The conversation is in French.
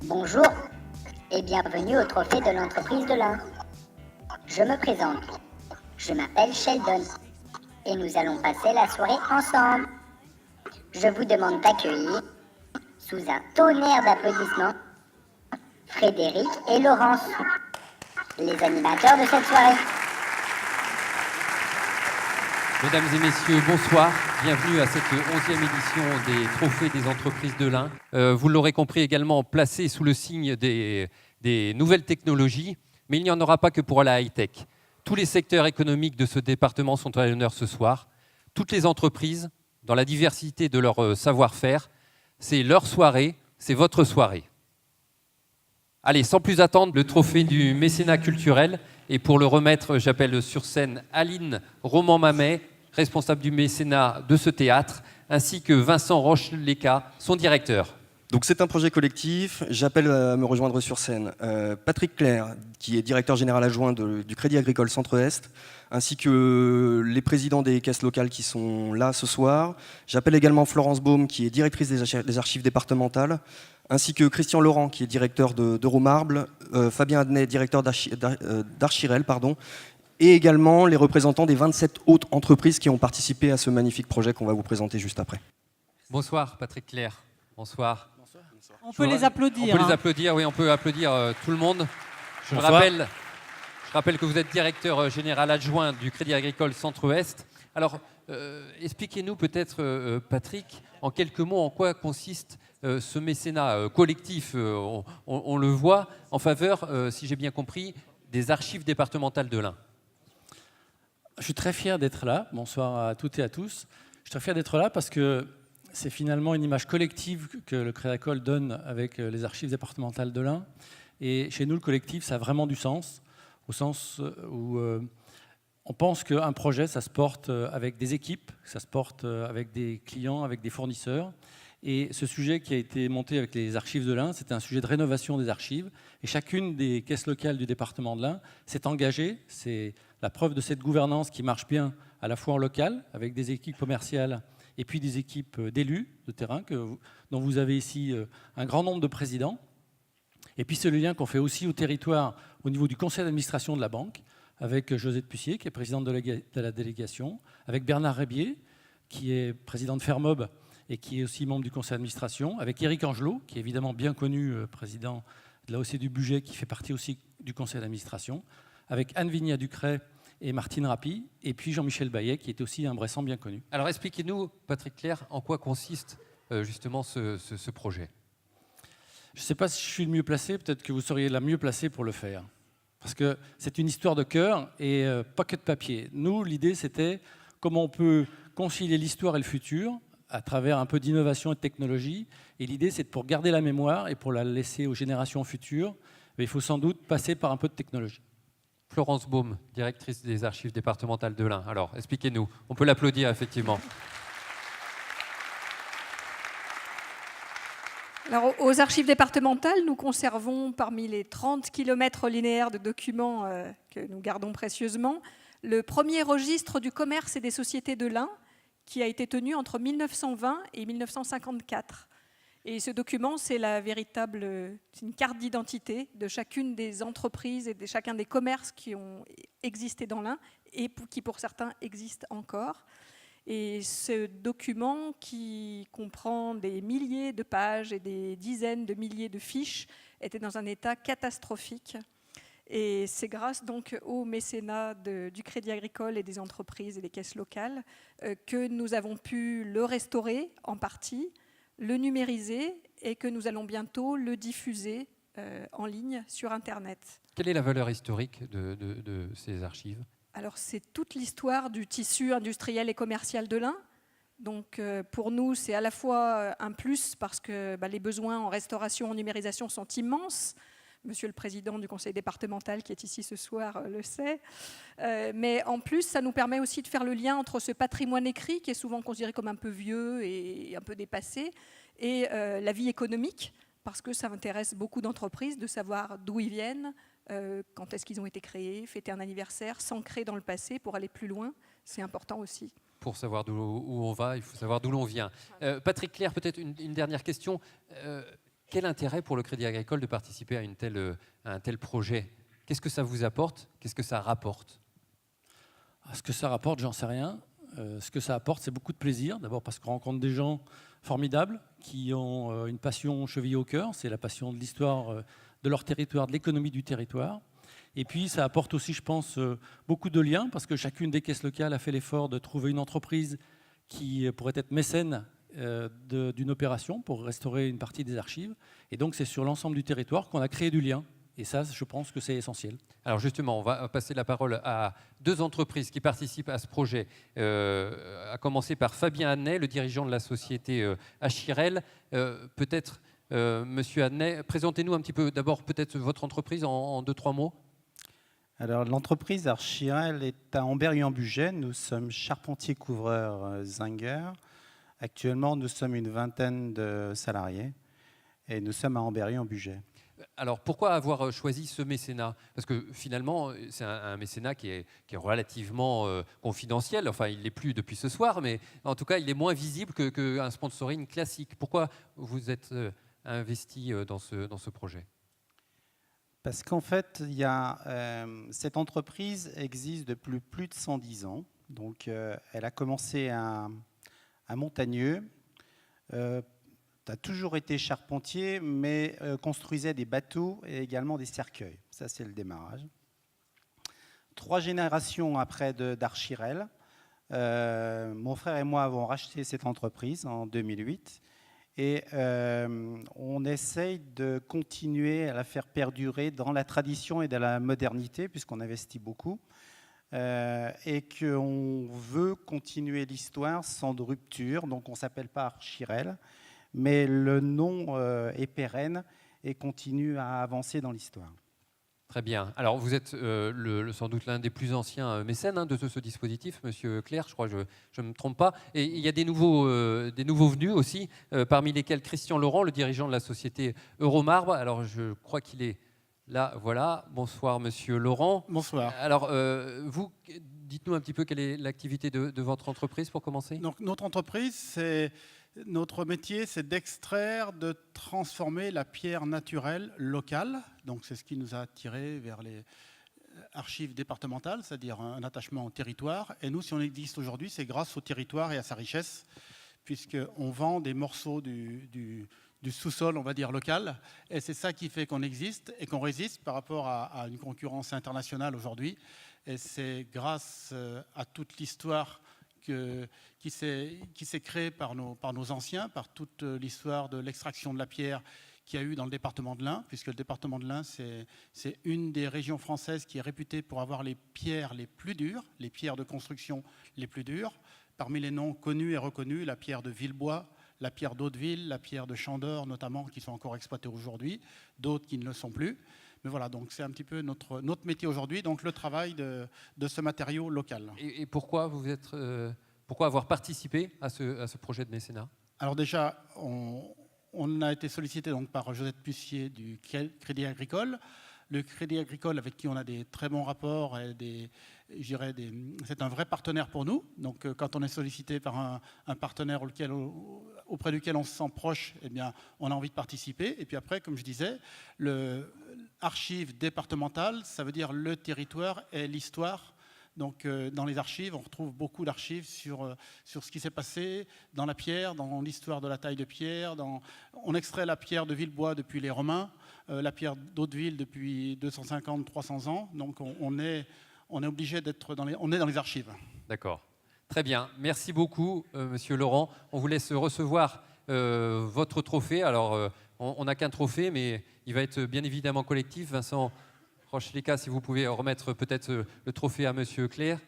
Bonjour et bienvenue au Trophée de l'entreprise de l'Ain. Je me présente, je m'appelle Sheldon et nous allons passer la soirée ensemble. Je vous demande d'accueillir, sous un tonnerre d'applaudissements, Frédéric et Laurence, les animateurs de cette soirée. Mesdames et messieurs, bonsoir. Bienvenue à cette 11e édition des Trophées des entreprises de l'Ain. Vous l'aurez compris également, placé sous le signe des nouvelles technologies, mais il n'y en aura pas que pour la high-tech. Tous les secteurs économiques de ce département sont à l'honneur ce soir. Toutes les entreprises, dans la diversité de leur savoir-faire, c'est leur soirée, c'est votre soirée. Allez, sans plus attendre, le trophée du mécénat culturel. Et pour le remettre, j'appelle sur scène Aline Roman-Mamet, responsable du mécénat de ce théâtre, ainsi que Vincent Roche-Léca, son directeur. Donc c'est un projet collectif. J'appelle à me rejoindre sur scène Patrick Clerc, qui est directeur général adjoint du Crédit Agricole Centre-Est, ainsi que les présidents des caisses locales qui sont là ce soir. J'appelle également Florence Baume, qui est directrice des archives départementales, ainsi que Christian Laurent, qui est directeur d'Euromarble, Fabien Adnet, directeur d'Archirel, et également les représentants des 27 autres entreprises qui ont participé à ce magnifique projet qu'on va vous présenter juste après. Bonsoir Patrick Clerc. Bonsoir. On peut les applaudir. On peut les applaudir, oui, on peut applaudir tout le monde. Je rappelle que vous êtes directeur général adjoint du Crédit Agricole Centre-Ouest. Alors, expliquez-nous peut-être, Patrick, en quelques mots, en quoi consiste ce mécénat collectif, on le voit, en faveur, si j'ai bien compris, des archives départementales de l'Ain. Je suis très fier d'être là. Bonsoir à toutes et à tous. Je suis très fier d'être là parce que c'est finalement une image collective que le Crédit Agricole donne avec les archives départementales de l'Ain. Et chez nous, le collectif, ça a vraiment du sens, au sens où on pense qu'un projet, ça se porte avec des équipes, ça se porte avec des clients, avec des fournisseurs. Et ce sujet qui a été monté avec les archives de l'Ain, c'était un sujet de rénovation des archives. Et chacune des caisses locales du département de l'Ain s'est engagée. C'est la preuve de cette gouvernance qui marche bien à la fois en local, avec des équipes commerciales et puis des équipes d'élus de terrain, dont vous avez ici un grand nombre de présidents. Et puis c'est le lien qu'on fait aussi au territoire au niveau du conseil d'administration de la banque, avec Josette Pussier, qui est présidente de la délégation, avec Bernard Rébier, qui est président de Fermob et qui est aussi membre du conseil d'administration, avec Éric Angelot, qui est évidemment bien connu, président de la OC du budget, qui fait partie aussi du conseil d'administration, avec Anne Vigna-Ducret et Martine Rappi, et puis Jean-Michel Bayet, qui est aussi un Bressan bien connu. Alors expliquez-nous, Patrick Clerc, en quoi consiste justement ce projet. Je ne sais pas si je suis le mieux placé, peut-être que vous seriez la mieux placée pour le faire. Parce que c'est une histoire de cœur et pas que de papier. Nous, l'idée, c'était comment on peut concilier l'histoire et le futur à travers un peu d'innovation et de technologie. Et l'idée, c'est pour garder la mémoire et pour la laisser aux générations futures, il faut sans doute passer par un peu de technologie. Florence Baume, directrice des archives départementales de l'Ain. Alors, expliquez-nous. On peut l'applaudir, effectivement. Alors, aux archives départementales, nous conservons parmi les 30 km linéaires de documents que nous gardons précieusement, le premier registre du commerce et des sociétés de l'Ain qui a été tenu entre 1920 et 1954. Et ce document, c'est une carte d'identité de chacune des entreprises et de chacun des commerces qui ont existé dans l'Ain et qui, pour certains, existent encore. Et ce document, qui comprend des milliers de pages et des dizaines de milliers de fiches, était dans un état catastrophique. Et c'est grâce donc au mécénat du Crédit Agricole et des entreprises et des caisses locales que nous avons pu le restaurer en partie, le numériser et que nous allons bientôt le diffuser en ligne sur Internet. Quelle est la valeur historique de ces archives ? Alors, c'est toute l'histoire du tissu industriel et commercial de l'Ain. Donc, pour nous, c'est à la fois un plus parce que les besoins en restauration, en numérisation sont immenses. Monsieur le Président du Conseil départemental qui est ici ce soir le sait. Mais en plus, ça nous permet aussi de faire le lien entre ce patrimoine écrit qui est souvent considéré comme un peu vieux et un peu dépassé et la vie économique, parce que ça intéresse beaucoup d'entreprises de savoir d'où ils viennent, quand est-ce qu'ils ont été créés, fêter un anniversaire, s'ancrer dans le passé pour aller plus loin, c'est important aussi. Pour savoir où on va, il faut savoir d'où l'on vient. Patrick Clerc, peut-être une dernière question. Quel intérêt pour le Crédit Agricole de participer à un tel projet? Qu'est-ce que ça vous apporte? Qu'est-ce que ça rapporte? Ce que ça rapporte, j'en sais rien. Ce que ça apporte, c'est beaucoup de plaisir. D'abord parce qu'on rencontre des gens formidables qui ont une passion chevillée au cœur. C'est la passion de l'histoire de leur territoire, de l'économie du territoire. Et puis, ça apporte aussi, je pense, beaucoup de liens parce que chacune des caisses locales a fait l'effort de trouver une entreprise qui pourrait être mécène d'une opération pour restaurer une partie des archives. Et donc, c'est sur l'ensemble du territoire qu'on a créé du lien. Et ça, je pense que c'est essentiel. Alors justement, on va passer la parole à 2 entreprises qui participent à ce projet, à commencer par Fabien Adnet, le dirigeant de la société Achirel. Peut-être, Monsieur Adnet, présentez-nous un petit peu d'abord peut-être votre entreprise en 2-3 mots. Alors, l'entreprise Achirel est à Ambérieu-en-Bugey. Nous sommes charpentiers-couvreurs Zinger. Actuellement, nous sommes une vingtaine de salariés et nous sommes à Ambérieu-en-Bugey. Alors pourquoi avoir choisi ce mécénat? Parce que finalement, c'est un mécénat qui est relativement confidentiel. Enfin, il l'est plus depuis ce soir, mais en tout cas, il est moins visible qu'un sponsoring classique. Pourquoi vous êtes investi dans ce projet? Parce qu'en fait, cette entreprise existe depuis plus de 110 ans. Donc, elle a commencé à Montagneux. A toujours été charpentier, mais construisait des bateaux et également des cercueils. Ça, c'est le démarrage. 3 générations après d'Achirel, mon frère et moi avons racheté cette entreprise en 2008 et on essaye de continuer à la faire perdurer dans la tradition et dans la modernité, puisqu'on investit beaucoup, et qu'on veut continuer l'histoire sans de rupture. Donc, on ne s'appelle pas Achirel, mais le nom est pérenne et continue à avancer dans l'histoire. Très bien. Alors, vous êtes sans doute l'un des plus anciens mécènes de ce dispositif, Monsieur Clerc, je crois que je ne me trompe pas. Et il y a des nouveaux venus aussi, parmi lesquels Christian Laurent, le dirigeant de la société Euromarbre. Alors, je crois qu'il est là, voilà. Bonsoir, Monsieur Laurent. Bonsoir. Alors, vous, dites-nous un petit peu quelle est l'activité de votre entreprise pour commencer. Donc, notre entreprise, notre métier, c'est d'extraire, de transformer la pierre naturelle locale. Donc, c'est ce qui nous a attirés vers les archives départementales, c'est-à-dire un attachement au territoire. Et nous, si on existe aujourd'hui, c'est grâce au territoire et à sa richesse, puisqu'on vend des morceaux du sous-sol, on va dire, local. Et c'est ça qui fait qu'on existe et qu'on résiste par rapport à une concurrence internationale aujourd'hui. Et c'est grâce à toute l'histoire qui s'est créée par nos anciens, par toute l'histoire de l'extraction de la pierre qu'il y a eu dans le département de l'Ain, puisque le département de l'Ain, c'est une des régions françaises qui est réputée pour avoir les pierres les plus dures, les pierres de construction les plus dures. Parmi les noms connus et reconnus, la pierre de Villebois, la pierre d'Hauteville, la pierre de Chandor notamment, qui sont encore exploitées aujourd'hui, d'autres qui ne le sont plus. Mais voilà, donc c'est un petit peu notre métier aujourd'hui, donc le travail de ce matériau local. Et pourquoi pourquoi avoir participé à ce projet de mécénat? Alors déjà, on a été sollicité donc par Josette Pussier du Crédit Agricole. Le Crédit Agricole, avec qui on a des très bons rapports, et c'est un vrai partenaire pour nous. Donc, quand on est sollicité par un partenaire auprès duquel on se sent proche, eh bien, on a envie de participer. Et puis après, comme je disais, l'archive départementale, ça veut dire le territoire et l'histoire. Donc, dans les archives, on retrouve beaucoup d'archives sur ce qui s'est passé dans la pierre, dans l'histoire de la taille de pierre. On extrait la pierre de Villebois depuis les Romains, la pierre d'Hauteville depuis 250-300 ans. Donc, on est obligé d'être dans les archives. D'accord. Très bien. Merci beaucoup, Monsieur Laurent. On vous laisse recevoir votre trophée. Alors, on n'a qu'un trophée, mais il va être bien évidemment collectif. Vincent Roche-Léca, si vous pouvez remettre peut-être le trophée à Monsieur Clerc.